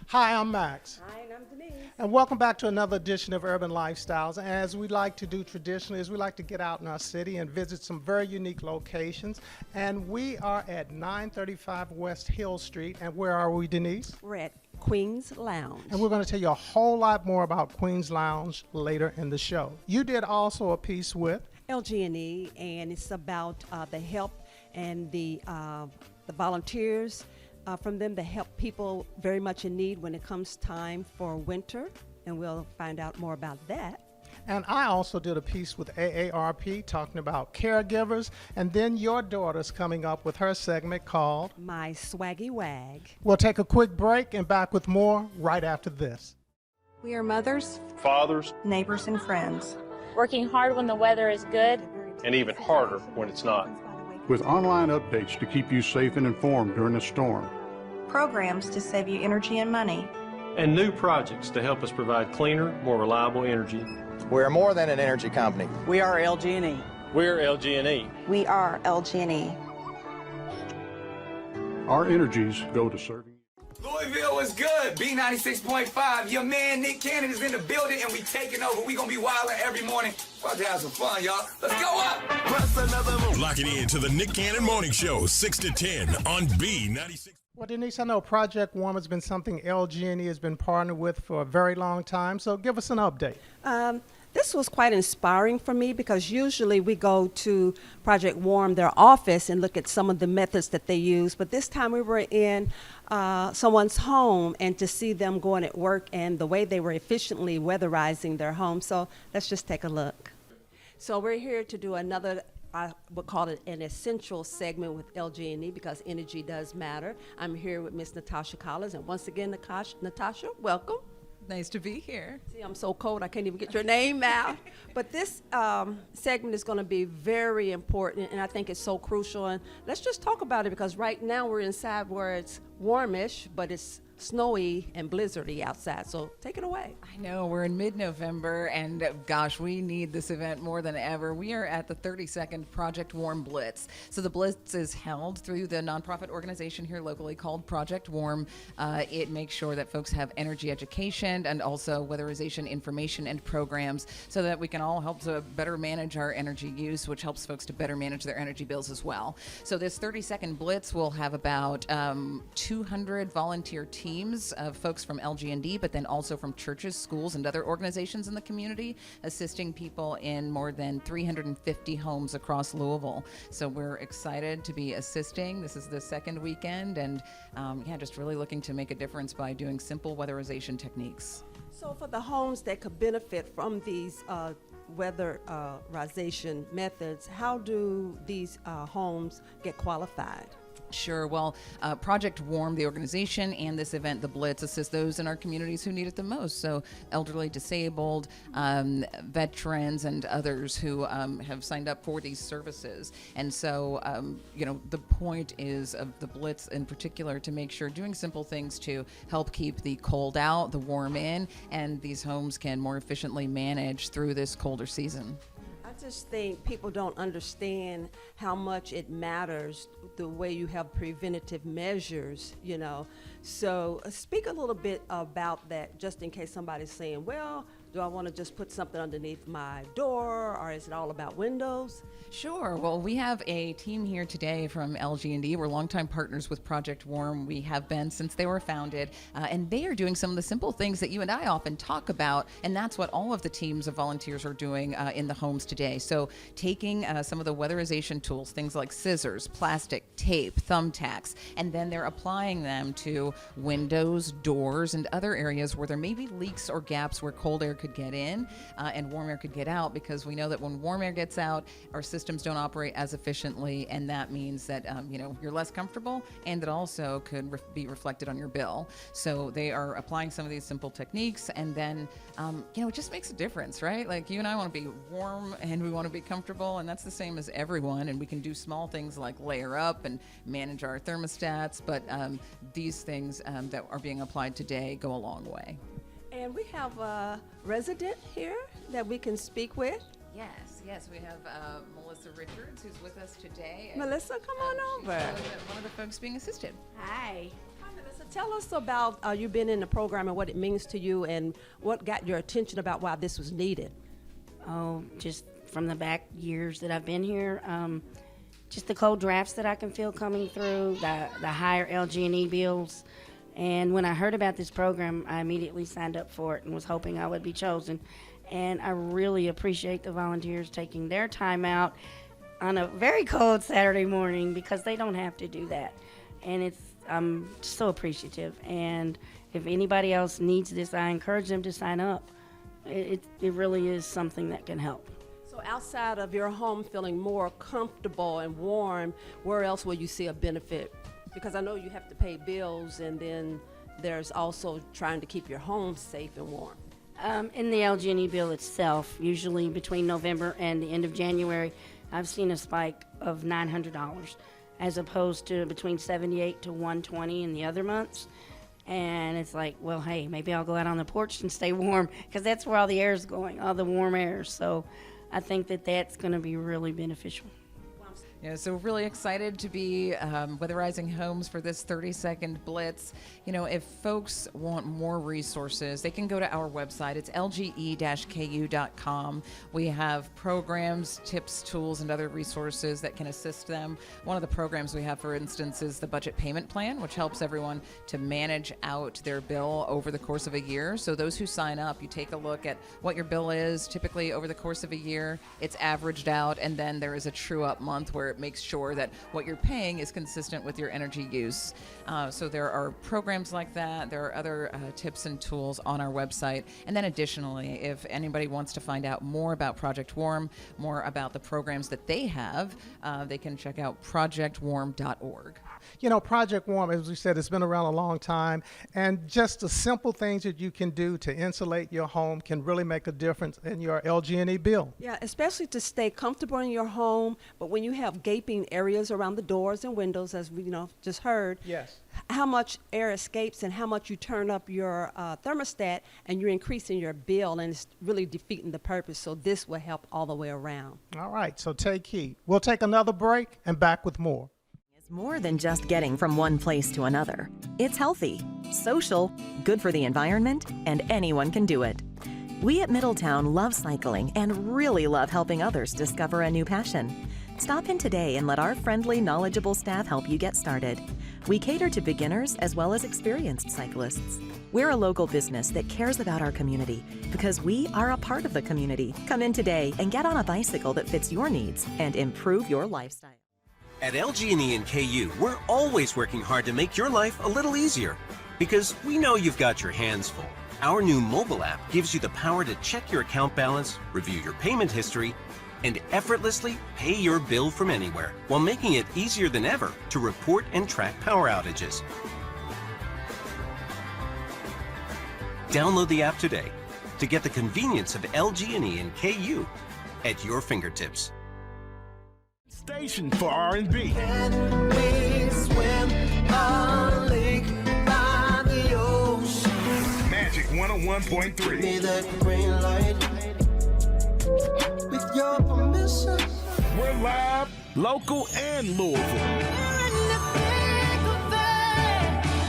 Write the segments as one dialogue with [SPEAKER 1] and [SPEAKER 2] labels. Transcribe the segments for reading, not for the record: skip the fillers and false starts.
[SPEAKER 1] Hi, I'm Max.
[SPEAKER 2] Hi, and I'm Denise.
[SPEAKER 1] And welcome back to another edition of Urban Lifestyles. As we like to do traditionally, is we like to get out in our city and visit some very unique locations. And we are at 935 West Hill Street. And where are we, Denise?
[SPEAKER 2] We're at Queen's Lounge.
[SPEAKER 1] And we're going to tell you a whole lot more about Queen's Lounge later in the show. You did also a piece with
[SPEAKER 2] LG&E, and it's about the help and the volunteers from them to help people very much in need when it comes time for winter, and we'll find out more about that.
[SPEAKER 1] And I also did a piece with AARP talking about caregivers, and then your daughter's coming up with her segment called
[SPEAKER 2] My Swaggy Wag.
[SPEAKER 1] We'll take a quick break and back with more right after this.
[SPEAKER 3] We are mothers,
[SPEAKER 4] fathers,
[SPEAKER 3] neighbors, and friends.
[SPEAKER 5] Working hard when the weather is good,
[SPEAKER 4] and even harder when it's not.
[SPEAKER 6] With online updates to keep you safe and informed during a storm.
[SPEAKER 3] Programs to save you energy and money.
[SPEAKER 4] And new projects to help us provide cleaner, more reliable energy.
[SPEAKER 7] We're more than an energy company.
[SPEAKER 8] We are LG&E.
[SPEAKER 4] We're LG&E.
[SPEAKER 3] We are LG&E.
[SPEAKER 6] Our energies go to serving.
[SPEAKER 9] Louisville was good. B96.5. Your man Nick Cannon is in the building, and we taking over. We gonna be wilding every morning. About to have some fun, y'all. Let's go up. Plus another move.
[SPEAKER 10] Lock it in to the Nick Cannon Morning Show, 6 to 10 on B96.
[SPEAKER 1] Well, Denise, I know Project Warm has been something LG&E has been partnered with for a very long time, so give us an update.
[SPEAKER 2] This was quite inspiring for me because usually we go to Project Warm, their office, and look at some of the methods that they use. But this time we were in someone's home, and to see them going at work and the way they were efficiently weatherizing their home. So let's just take a look. So we're here to do another, I would call it an essential segment with LG&E because energy does matter. I'm here with Miss Natasha Collins, and once again, Natasha, welcome.
[SPEAKER 11] Nice to be here.
[SPEAKER 2] See, I'm so cold, I can't even get your name out. But this segment is going to be very important, and I think it's so crucial. And let's just talk about it because right now we're inside where it's warmish, but it's snowy and blizzardy outside. So take it away.
[SPEAKER 11] I know, we're in mid-November, and gosh, we need this event more than ever. We are at the 32nd Project Warm Blitz. So the Blitz is held through the nonprofit organization here locally called Project Warm. It makes sure that folks have energy education and also weatherization information and programs so that we can all help to better manage our energy use, which helps folks to better manage their energy bills as well. So this 32nd Blitz will have about 200 volunteer teams of folks from LG&D, but then also from churches, schools, and other organizations in the community, assisting people in more than 350 homes across Louisville. So we're excited to be assisting. This is the second weekend, and just really looking to make a difference by doing simple weatherization techniques.
[SPEAKER 2] So for the homes that could benefit from these weatherization methods, how do these homes get qualified?
[SPEAKER 11] Sure. Well, Project Warm, the organization, and this event, the Blitz, assist those in our communities who need it the most. So elderly, disabled, veterans, and others who have signed up for these services. And so, the point is of the Blitz in particular to make sure doing simple things to help keep the cold out, the warm in, and these homes can more efficiently manage through this colder season.
[SPEAKER 2] I just think people don't understand how much it matters the way you have preventative measures, So speak a little bit about that, just in case somebody's saying, well, do I want to just put something underneath my door, or is it all about windows?
[SPEAKER 11] Sure. Well, we have a team here today from LG&D. We're longtime partners with Project Warm. We have been since they were founded, and they are doing some of the simple things that you and I often talk about, and that's what all of the teams of volunteers are doing in the homes today. So taking some of the weatherization tools, things like scissors, plastic, tape, thumbtacks, and then they're applying them to windows, doors, and other areas where there may be leaks or gaps where cold air could get in and warm air could get out, because we know that when warm air gets out, our systems don't operate as efficiently, and that means that you're less comfortable, and it also could be reflected on your bill. So they are applying some of these simple techniques, and then it just makes a difference, right? Like, you and I want to be warm and we want to be comfortable, and that's the same as everyone. And we can do small things like layer up and manage our thermostats, but these things that are being applied today go a long way.
[SPEAKER 2] And we have a resident here that we can speak with.
[SPEAKER 11] Yes, we have Melissa Richards, who's with us today.
[SPEAKER 2] Melissa, come on over.
[SPEAKER 11] She's one of the folks being assisted.
[SPEAKER 2] Hi, Melissa. Tell us about you being in the program and what it means to you, and what got your attention about why this was needed.
[SPEAKER 8] Oh, just from the back years that I've been here, just the cold drafts that I can feel coming through, the higher LG&E bills. And when I heard about this program, I immediately signed up for it and was hoping I would be chosen. And I really appreciate the volunteers taking their time out on a very cold Saturday morning, because they don't have to do that. And I'm so appreciative. And if anybody else needs this, I encourage them to sign up. It really is something that can help.
[SPEAKER 2] So outside of your home feeling more comfortable and warm, where else will you see a benefit? Because I know you have to pay bills, and then there's also trying to keep your home safe and warm.
[SPEAKER 8] In the LG&E bill itself, usually between November and the end of January, I've seen a spike of $900, as opposed to between $78 to $120 in the other months. And it's like, well, hey, maybe I'll go out on the porch and stay warm, because that's where all the air is going, all the warm air. So I think that that's going to be really beneficial.
[SPEAKER 11] Yeah, so really excited to be weatherizing homes for this 30-second blitz. If folks want more resources, they can go to our website. It's lge-ku.com. We have programs, tips, tools, and other resources that can assist them. One of the programs we have, for instance, is the budget payment plan, which helps everyone to manage out their bill over the course of a year. So those who sign up, you take a look at what your bill is typically over the course of a year. It's averaged out, and then there is a true-up month where it makes sure that what you're paying is consistent with your energy use. So there are programs like that. There are other tips and tools on our website. And then additionally, if anybody wants to find out more about Project Warm, more about the programs that they have, they can check out projectwarm.org.
[SPEAKER 1] Project Warm, as we said, it's been around a long time, and just the simple things that you can do to insulate your home can really make a difference in your LG&E bill.
[SPEAKER 2] Yeah, especially to stay comfortable in your home, but when you have gaping areas around the doors and windows, as we just heard,
[SPEAKER 1] yes,
[SPEAKER 2] how much air escapes and how much you turn up your thermostat, and you're increasing your bill, and it's really defeating the purpose. So this will help all the way around.
[SPEAKER 1] All right, so take heed. We'll take another break and back with more.
[SPEAKER 12] It's more than just getting from one place to another. It's healthy, social, good for the environment, and anyone can do it. We at Middletown love cycling and really love helping others discover a new passion. Stop in today and let our friendly, knowledgeable staff help you get started. We cater to beginners as well as experienced cyclists. We're a local business that cares about our community because we are a part of the community. Come in today and get on a bicycle that fits your needs and improve your lifestyle.
[SPEAKER 13] At LG&E and KU, we're always working hard to make your life a little easier, because we know you've got your hands full. Our new mobile app gives you the power to check your account balance, review your payment history, and effortlessly pay your bill from anywhere, while making it easier than ever to report and track power outages. Download the app today to get the convenience of LG&E and KU at your fingertips.
[SPEAKER 10] Station for R&B.
[SPEAKER 9] Can we swim a lake by the ocean?
[SPEAKER 10] Magic 101.3.
[SPEAKER 9] Give me that green light. With your permission.
[SPEAKER 10] We're live, local, and Louisville.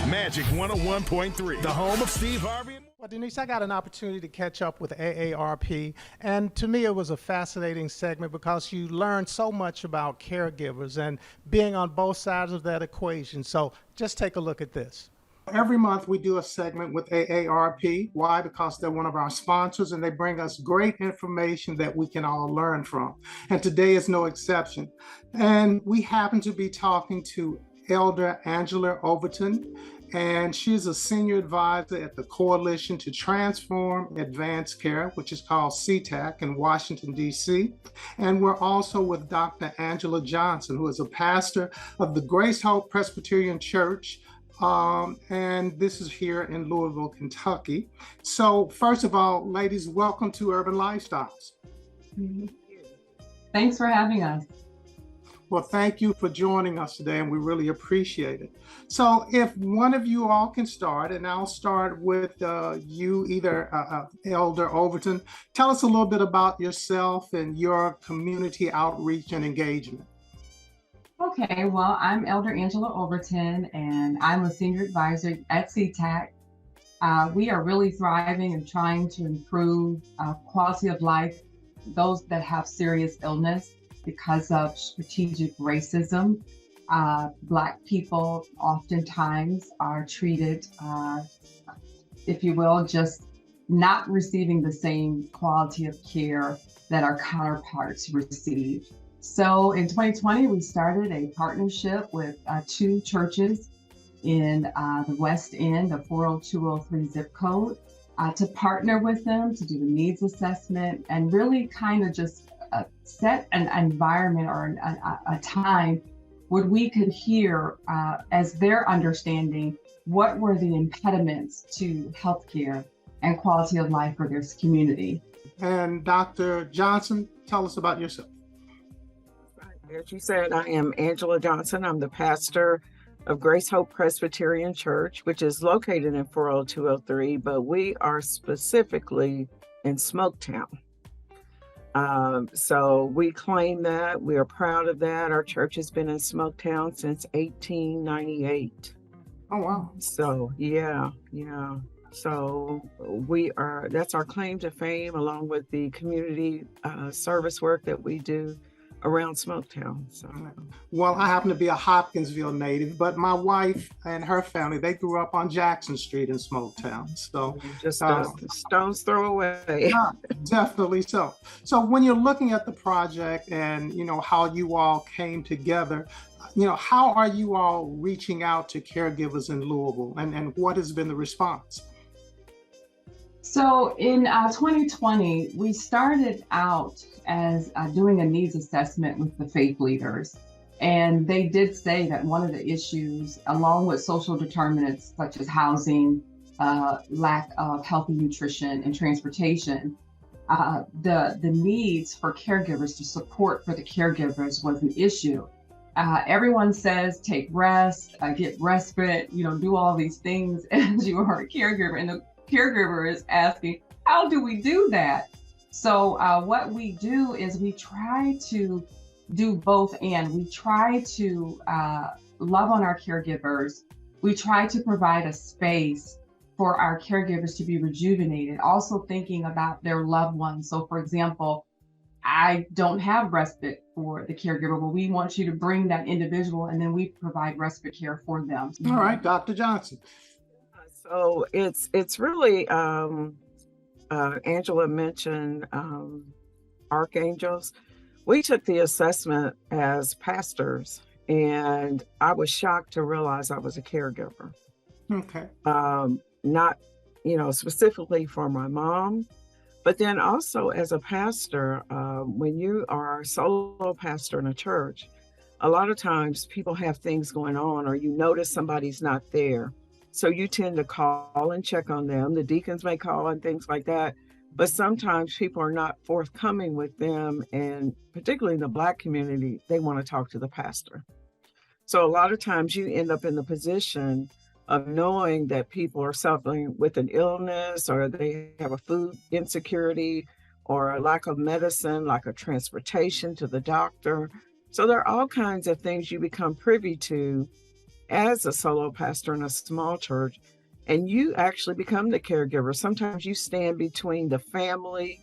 [SPEAKER 10] Magic 101.3, the home of Steve Harvey.
[SPEAKER 1] Well, Denise, I got an opportunity to catch up with AARP, and to me it was a fascinating segment because you learn so much about caregivers and being on both sides of that equation. So just take a look at this. Every month we do a segment with AARP. Why? Because they're one of our sponsors and they bring us great information that we can all learn from. And today is no exception. And we happen to be talking to Elder Angela Overton. and she's a senior advisor at the Coalition to Transform Advanced Care, which is called CTAC in Washington, D.C. And we're also with Dr. Angela Johnson, who is a pastor of the Grace Hope Presbyterian Church, and this is here in Louisville, Kentucky. So first of all, ladies, welcome to Urban Lifestylez.
[SPEAKER 14] Thanks for having us.
[SPEAKER 1] Well, thank you for joining us today, and we really appreciate it. So if one of you all can start, and I'll start with you, either Elder Overton. Tell us a little bit about yourself and your community outreach and engagement.
[SPEAKER 14] Okay, well, I'm Elder Angela Overton, and I'm a senior advisor at CTAC. We are really thriving and trying to improve quality of life, those that have serious illness because of strategic racism. Black people oftentimes are treated, if you will, just not receiving the same quality of care that our counterparts receive. So in 2020, we started a partnership with 2 churches in the West End, the 40203 zip code, to partner with them to do the needs assessment and really kind of just set an environment or a time where we could hear, as their understanding, what were the impediments to healthcare and quality of life for this community.
[SPEAKER 1] And Dr. Johnson, tell us about yourself.
[SPEAKER 15] As you said, I am Angela Johnson. I'm the pastor of Grace Hope Presbyterian Church, which is located in 40203, but we are specifically in Smoketown. So we claim that. We are proud of that. Our church has been in Smoketown since 1898.
[SPEAKER 1] Oh, wow.
[SPEAKER 15] So, yeah. So that's our claim to fame, along with the community service work that we do around Smoketown. So,
[SPEAKER 1] well, I happen to be a Hopkinsville native, but my wife and her family, they grew up on Jackson Street in Smoketown. So
[SPEAKER 15] just stone's throw away.
[SPEAKER 1] Yeah, definitely so. So when you're looking at the project and, how you all came together, how are you all reaching out to caregivers in Louisville, and what has been the response?
[SPEAKER 14] So in 2020, we started out as doing a needs assessment with the faith leaders. And they did say that one of the issues, along with social determinants such as housing, lack of healthy nutrition and transportation, the needs for caregivers, to support for the caregivers, was an issue. Everyone says take rest, get respite, do all these things as you are a caregiver. And the caregiver is asking, how do we do that? So what we do is we try to do both, and we try to love on our caregivers. We try to provide a space for our caregivers to be rejuvenated, also thinking about their loved ones. So for example, I don't have respite for the caregiver, but we want you to bring that individual, and then we provide respite care for them.
[SPEAKER 1] All right, Dr. Johnson.
[SPEAKER 15] So it's really, Angela mentioned archangels. We took the assessment as pastors, and I was shocked to realize I was a caregiver.
[SPEAKER 1] Okay.
[SPEAKER 15] Not, specifically for my mom, but then also as a pastor, when you are a solo pastor in a church, a lot of times people have things going on, or you notice somebody's not there. So you tend to call and check on them. The deacons may call and things like that. But sometimes people are not forthcoming with them. And particularly in the Black community, they want to talk to the pastor. So a lot of times you end up in the position of knowing that people are suffering with an illness, or they have a food insecurity, or a lack of medicine, like a transportation to the doctor. So there are all kinds of things you become privy to as a solo pastor in a small church, and you actually become the caregiver. Sometimes you stand between the family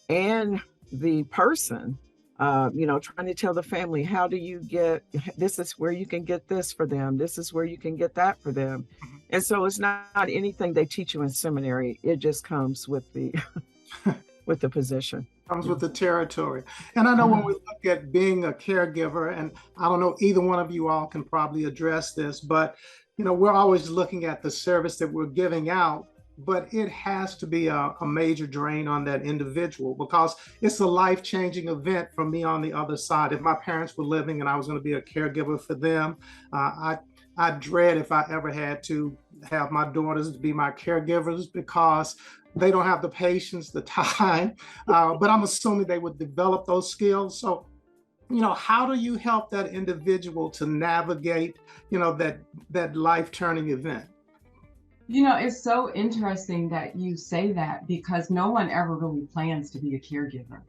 [SPEAKER 15] and the person, trying to tell the family, how do you get, this is where you can get this for them. This is where you can get that for them. And so it's not anything they teach you in seminary. It just comes with the, with the position.
[SPEAKER 1] Comes with the territory. And I know when we look at being a caregiver, and I don't know, either one of you all can probably address this, but we're always looking at the service that we're giving out, but it has to be a major drain on that individual because it's a life-changing event for me on the other side. If my parents were living and I was going to be a caregiver for them, I dread if I ever had to have my daughters to be my caregivers because they don't have the patience, the time, but I'm assuming they would develop those skills. So, how do you help that individual to navigate, that life-turning event?
[SPEAKER 14] It's so interesting that you say that because no one ever really plans to be a caregiver.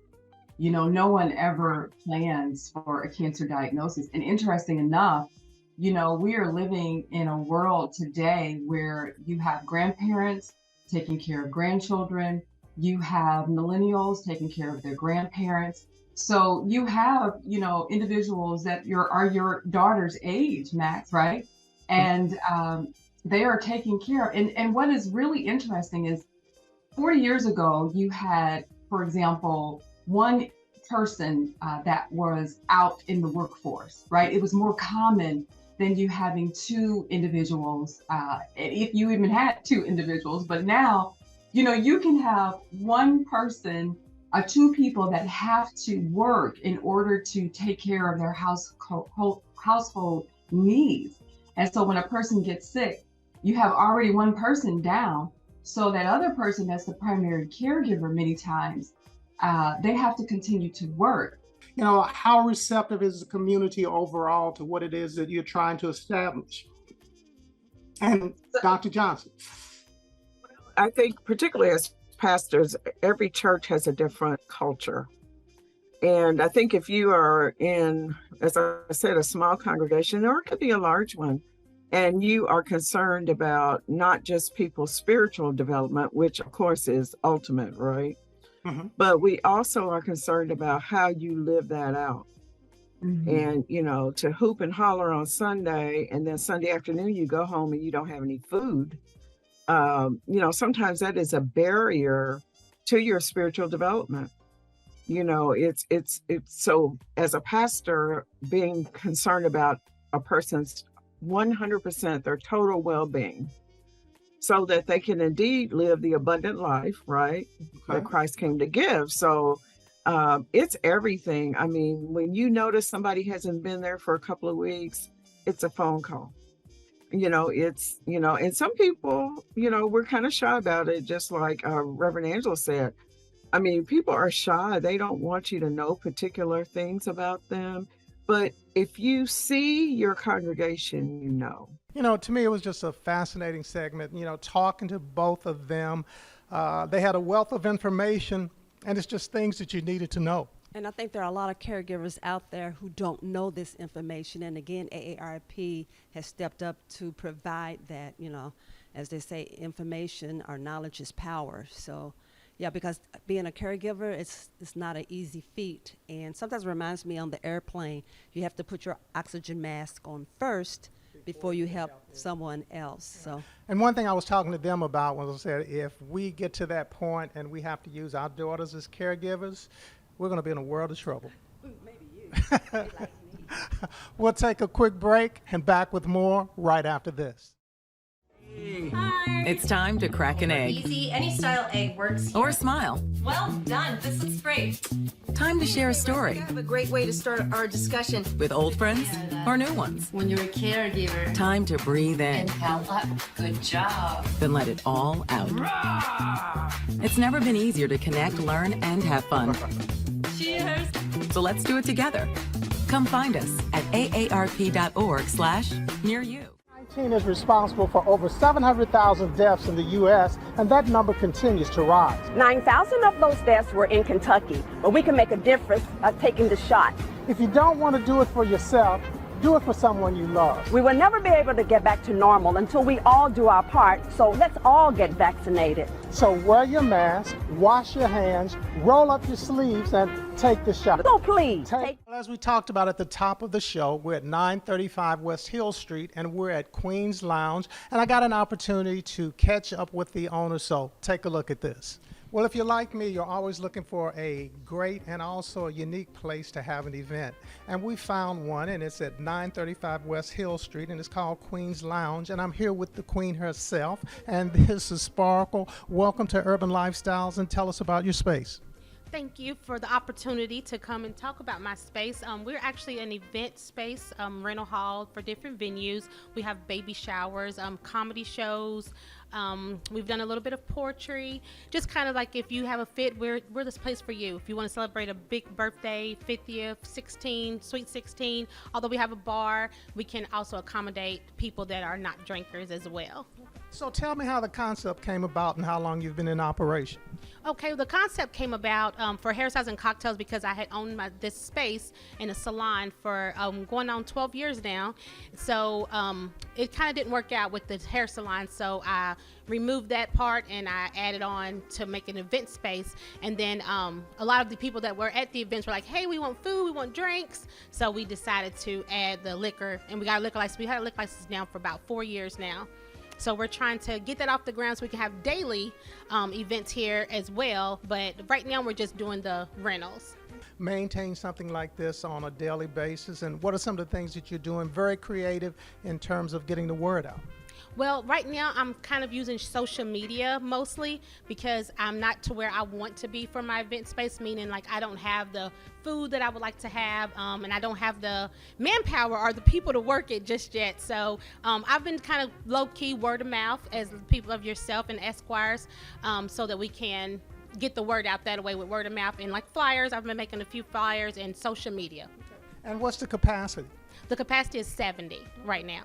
[SPEAKER 14] No one ever plans for a cancer diagnosis. And interesting enough, we are living in a world today where you have grandparents taking care of grandchildren, you have millennials taking care of their grandparents. So you have, individuals that are your daughter's age, Max, right? And they are taken care of. And what is really interesting is 40 years ago, you had, for example, one person that was out in the workforce, right? It was more common than you having two individuals, if you even had two individuals. But now, you can have one person, two people that have to work in order to take care of their household needs. And so when a person gets sick, you have already one person down. So that other person that's the primary caregiver many times, they have to continue to work.
[SPEAKER 1] How receptive is the community overall to what it is that you're trying to establish? And Dr. Johnson.
[SPEAKER 15] I think particularly as pastors, every church has a different culture. And I think if you are in, as I said, a small congregation, or it could be a large one, and you are concerned about not just people's spiritual development, which of course is ultimate, right? Mm-hmm. But we also are concerned about how you live that out. Mm-hmm. And, to hoop and holler on Sunday, and then Sunday afternoon you go home and you don't have any food. Sometimes that is a barrier to your spiritual development. It's so as a pastor, being concerned about a person's 100% their total well-being so that they can indeed live the abundant life, right? Okay. That Christ came to give. So it's everything. I mean, when you notice somebody hasn't been there for a couple of weeks, it's a phone call. And some people, we're kind of shy about it, just like Reverend Angela said. I mean, people are shy. They don't want you to know particular things about them. But if you see your congregation,
[SPEAKER 1] to me, it was just a fascinating segment, talking to both of them. They had a wealth of information, and it's just things that you needed to know.
[SPEAKER 2] And I think there are a lot of caregivers out there who don't know this information. And again, AARP has stepped up to provide that, as they say, information or knowledge is power. So, yeah, because being a caregiver, it's not an easy feat. And sometimes it reminds me on the airplane, you have to put your oxygen mask on first before you help someone else. So.
[SPEAKER 1] And one thing I was talking to them about was I said, if we get to that point and we have to use our daughters as caregivers, we're going to be in a world of trouble.
[SPEAKER 2] Maybe you. Like me.
[SPEAKER 1] We'll take a quick break and back with more right after this.
[SPEAKER 16] Hi. It's time to crack an egg.
[SPEAKER 17] Easy, any style egg works.
[SPEAKER 16] Or smile.
[SPEAKER 17] Well done, this looks great.
[SPEAKER 16] Time to share a story.
[SPEAKER 17] I have a great way to start our discussion.
[SPEAKER 16] With old friends or new ones.
[SPEAKER 17] When you're a caregiver.
[SPEAKER 16] Time to breathe in.
[SPEAKER 17] Inhale up, good job.
[SPEAKER 16] Then let it all out. Rah! It's never been easier to connect, learn, and have fun.
[SPEAKER 17] Cheers.
[SPEAKER 16] So let's do it together. Come find us at aarp.org/near-you.
[SPEAKER 1] COVID-19 is responsible for over 700,000 deaths in the U.S., and that number continues to rise.
[SPEAKER 18] 9,000 of those deaths were in Kentucky, but we can make a difference by taking the shot.
[SPEAKER 1] If you don't want to do it for yourself, do it for someone you love.
[SPEAKER 18] We will never be able to get back to normal until we all do our part, so let's all get vaccinated.
[SPEAKER 1] So wear your mask, wash your hands, roll up your sleeves, and take the shot.
[SPEAKER 18] So please.
[SPEAKER 1] As we talked about at the top of the show, we're at 935 West Hill Street, and we're at Queen's Lounge, and I got an opportunity to catch up with the owner, so take a look at this. Well, if you're like me, you're always looking for a great and also a unique place to have an event. And we found one, and it's at 935 West Hill Street, and it's called Queen's Lounge. And I'm here with the Queen herself, and this is Sparkle. Welcome to Urban Lifestylez, and tell us about your space.
[SPEAKER 19] Thank you for the opportunity to come and talk about my space. We're actually an event space, rental hall for different venues. We have baby showers, comedy shows. We've done a little bit of poetry. Just kind of like if you have a fit, we're this place for you. If you want to celebrate a big birthday, 50th, 16, sweet 16, although we have a bar, we can also accommodate people that are not drinkers as well.
[SPEAKER 1] So tell me how the concept came about and how long you've been in operation.
[SPEAKER 19] Okay, the concept came about for hairstyles and cocktails because I had owned this space in a salon for going on 12 years now. So it kind of didn't work out with the hair salon, so I removed that part and I added on to make an event space. And then a lot of the people that were at the events were like, hey, we want food, we want drinks. So we decided to add the liquor, and we got a liquor license. We had a liquor license now for about 4 years now. So we're trying to get that off the ground so we can have daily events here as well. But right now we're just doing the rentals.
[SPEAKER 1] Maintain something like this on a daily basis, and what are some of the things that you're doing very creative in terms of getting the word out?
[SPEAKER 19] Well, right now I'm kind of using social media mostly because I'm not to where I want to be for my event space, meaning like I don't have the food that I would like to have, and I don't have the manpower or the people to work it just yet. So I've been kind of low-key word of mouth as people of yourself and Esquires, so that we can get the word out that way with word of mouth and like flyers. I've been making a few flyers and social media.
[SPEAKER 1] And what's the capacity?
[SPEAKER 19] The capacity is 70 right now.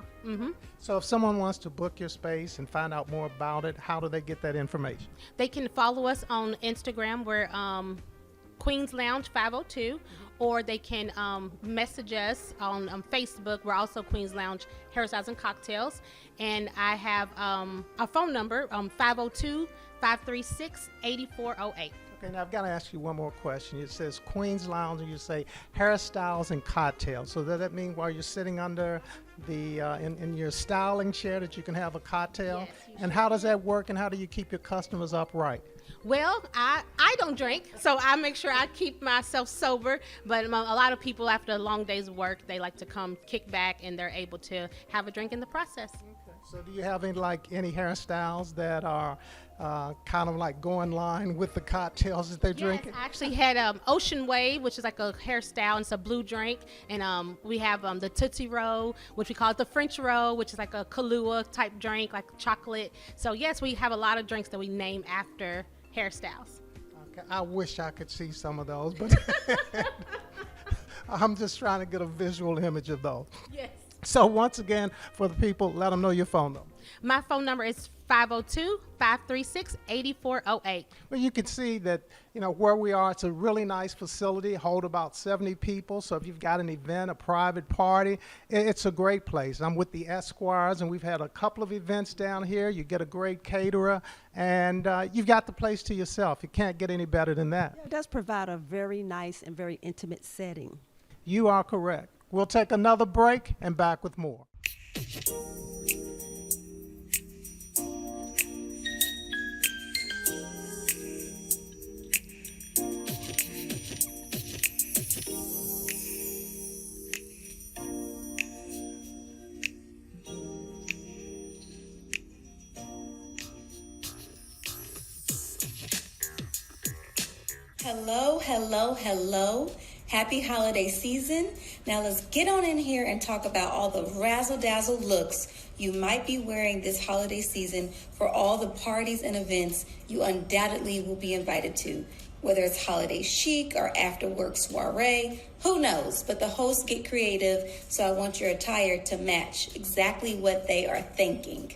[SPEAKER 1] So if someone wants to book your space and find out more about it, how do they get that information?
[SPEAKER 19] They can follow us on Instagram. We're Queen's Lounge 502, or they can message us on Facebook. We're also Queen's Lounge Hairstyles and Cocktails. And I have our phone number, 502-536-8408.
[SPEAKER 1] Okay, now I've got to ask you one more question. It says Queen's Lounge, and you say hairstyles and cocktails. So does that mean while you're sitting under the in your styling chair that you can have a cocktail?
[SPEAKER 19] Yes,
[SPEAKER 1] and how does that work, and how do you keep your customers upright?
[SPEAKER 19] Well, I don't drink, so I make sure I keep myself sober. But a lot of people, after a long day's work, they like to come kick back, and they're able to have a drink in the process.
[SPEAKER 1] Okay. So do you have any hairstyles that are kind of like go in line with the cocktails that they're drinking?
[SPEAKER 19] I actually had Ocean Wave, which is like a hairstyle, and it's a blue drink. And we have the Tootsie Roll, which we call it the French Roll, which is like a Kahlua type drink, like chocolate. So yes, we have a lot of drinks that we name after hairstyles.
[SPEAKER 1] Okay, I wish I could see some of those, but I'm just trying to get a visual image of those.
[SPEAKER 19] Yes.
[SPEAKER 1] So once again, for the people, let them know your phone number.
[SPEAKER 19] My phone number is 502-536-8408.
[SPEAKER 1] Well, you can see that, where we are, it's a really nice facility, hold about 70 people. So if you've got an event, a private party, it's a great place. I'm with the Esquires, and we've had a couple of events down here. You get a great caterer, and you've got the place to yourself. You can't get any better than that.
[SPEAKER 2] It does provide a very nice and very intimate setting.
[SPEAKER 1] You are correct. We'll take another break and back with more.
[SPEAKER 20] Hello, hello, hello. Happy holiday season. Now let's get on in here and talk about all the razzle-dazzle looks you might be wearing this holiday season for all the parties and events you undoubtedly will be invited to. Whether it's holiday chic or after-work soiree, who knows? But the hosts get creative, so I want your attire to match exactly what they are thinking.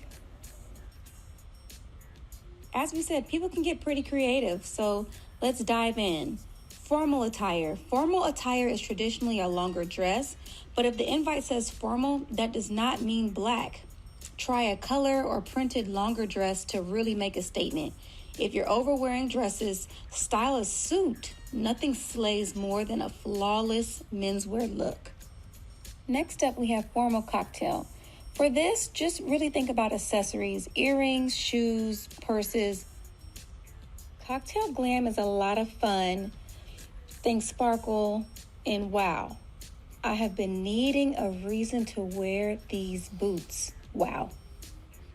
[SPEAKER 20] As we said, people can get pretty creative, so let's dive in. Formal attire. Formal attire is traditionally a longer dress, but if the invite says formal, that does not mean black. Try a color or printed longer dress to really make a statement. If you're overwearing dresses, style a suit. Nothing slays more than a flawless menswear look. Next up, we have formal cocktail. For this, just really think about accessories, earrings, shoes, purses. Cocktail glam is a lot of fun. Things sparkle and wow. I have been needing a reason to wear these boots. Wow.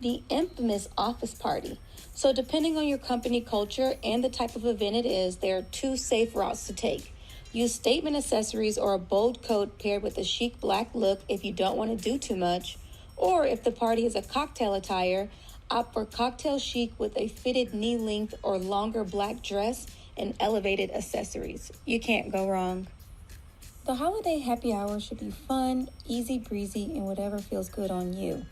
[SPEAKER 20] The infamous office party. So depending on your company culture and the type of event it is, there are 2 safe routes to take. Use statement accessories or a bold coat paired with a chic black look if you don't want to do too much. Or if the party is a cocktail attire, opt for cocktail chic with a fitted knee length or longer black dress and elevated accessories. You can't go wrong. The holiday happy hour should be fun, easy breezy, and whatever feels good on you.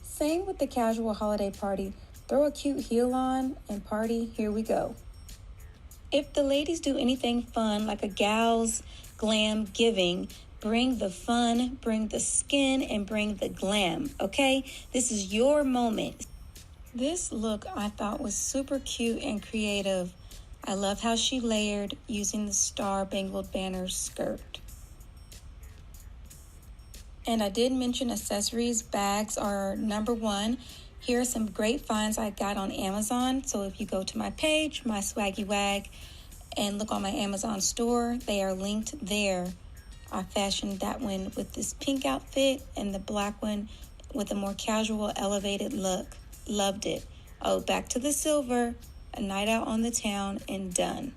[SPEAKER 20] Same with the casual holiday party. Throw a cute heel on and party, here we go. If the ladies do anything fun like a gal's glam giving, bring the fun, bring the skin, and bring the glam, okay? This is your moment. This look I thought was super cute and creative. I love how she layered using the star-bangled banner skirt. And I did mention accessories. Bags are number 1. Here are some great finds I got on Amazon. So if you go to my page, my Swaggy Wag, and look on my Amazon store, they are linked there. I fashioned that one with this pink outfit and the black one with a more casual, elevated look. Loved it. Oh, back to the silver, a night out on the town, and done.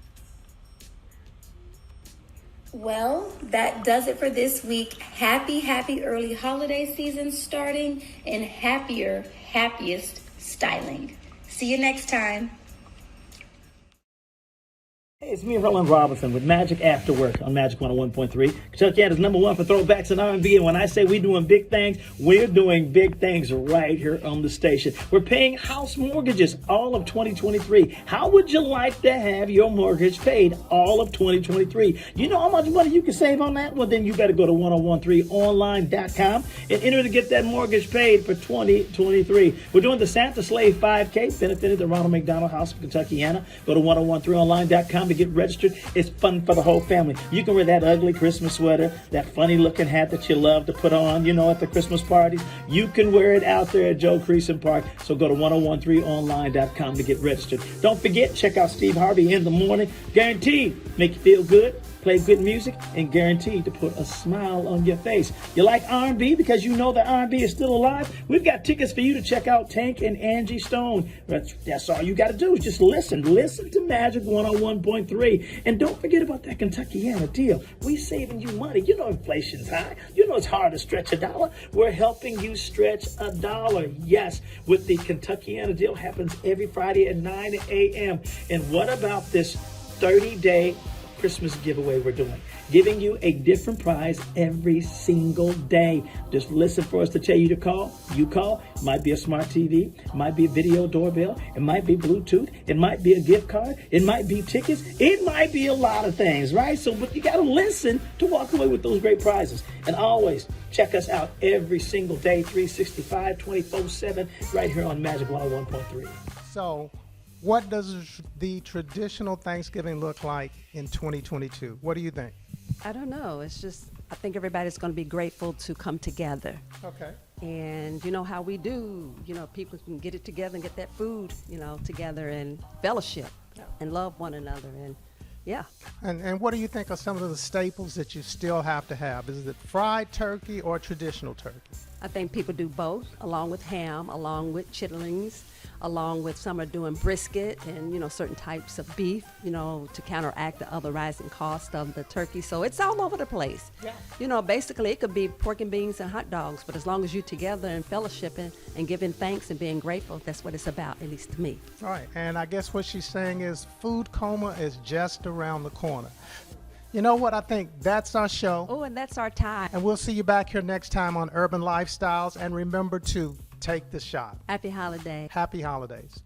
[SPEAKER 20] Well, that does it for this week. Happy early holiday season starting, and happiest styling. See you next time.
[SPEAKER 21] Hey, it's me, Roland Robinson, with Magic After Work on Magic 101.3. Kentuckian is number 1 for throwbacks and R&B, and when I say we're doing big things, we're doing big things right here on the station. We're paying house mortgages all of 2023. How would you like to have your mortgage paid all of 2023? You know how much money you can save on that? Well, then you better go to 1013online.com and enter to get that mortgage paid for 2023. We're doing the Santa Sleigh 5K, benefiting the Ronald McDonald House of Kentuckiana. Go to 1013online.com to get registered. It's fun for the whole family. You can wear that ugly Christmas sweater, that funny looking hat that you love to put on, at the Christmas parties. You can wear it out there at Joe Creason Park. So go to 1013online.com to get registered. Don't forget, check out Steve Harvey in the morning. Guaranteed, make you feel good, play good music, and guaranteed to put a smile on your face. You like R&B because you know that R&B is still alive? We've got tickets for you to check out Tank and Angie Stone. That's all you got to do is just listen. Listen to Magic 101.3. And don't forget about that Kentuckiana deal. We saving you money. You know inflation's high. You know it's hard to stretch a dollar. We're helping you stretch a dollar. Yes, with the Kentuckiana deal happens every Friday at 9 a.m. And what about this 30-day Christmas giveaway we're doing? Giving you a different prize every single day. Just listen for us to tell you to call. You call. It might be a smart TV. It might be a video doorbell. It might be Bluetooth. It might be a gift card. It might be tickets. It might be a lot of things, right? But you got to listen to walk away with those great prizes. And always check us out every single day, 365, 24/7, right here on Magic 101.3.
[SPEAKER 1] So, what does the traditional Thanksgiving look like in 2022? What do you think?
[SPEAKER 2] I don't know. I think everybody's going to be grateful to come together.
[SPEAKER 1] Okay.
[SPEAKER 2] And you know how we do, people can get it together and get that food, together and fellowship and love one another. And yeah.
[SPEAKER 1] And what do you think are some of the staples that you still have to have? Is it fried turkey or traditional turkey?
[SPEAKER 2] I think people do both, along with ham, along with chitlins, along with some are doing brisket and, certain types of beef, to counteract the other rising cost of the turkey. So it's all over the place. Yeah. Basically it could be pork and beans and hot dogs, but as long as you're together and fellowshipping and giving thanks and being grateful, that's what it's about, at least to me.
[SPEAKER 1] All right. And I guess what she's saying is food coma is just around the corner. You know what? I think that's our show.
[SPEAKER 2] Oh, and that's our time.
[SPEAKER 1] And we'll see you back here next time on Urban Lifestyles. And remember to take the shot.
[SPEAKER 2] Happy holidays.
[SPEAKER 1] Happy holidays.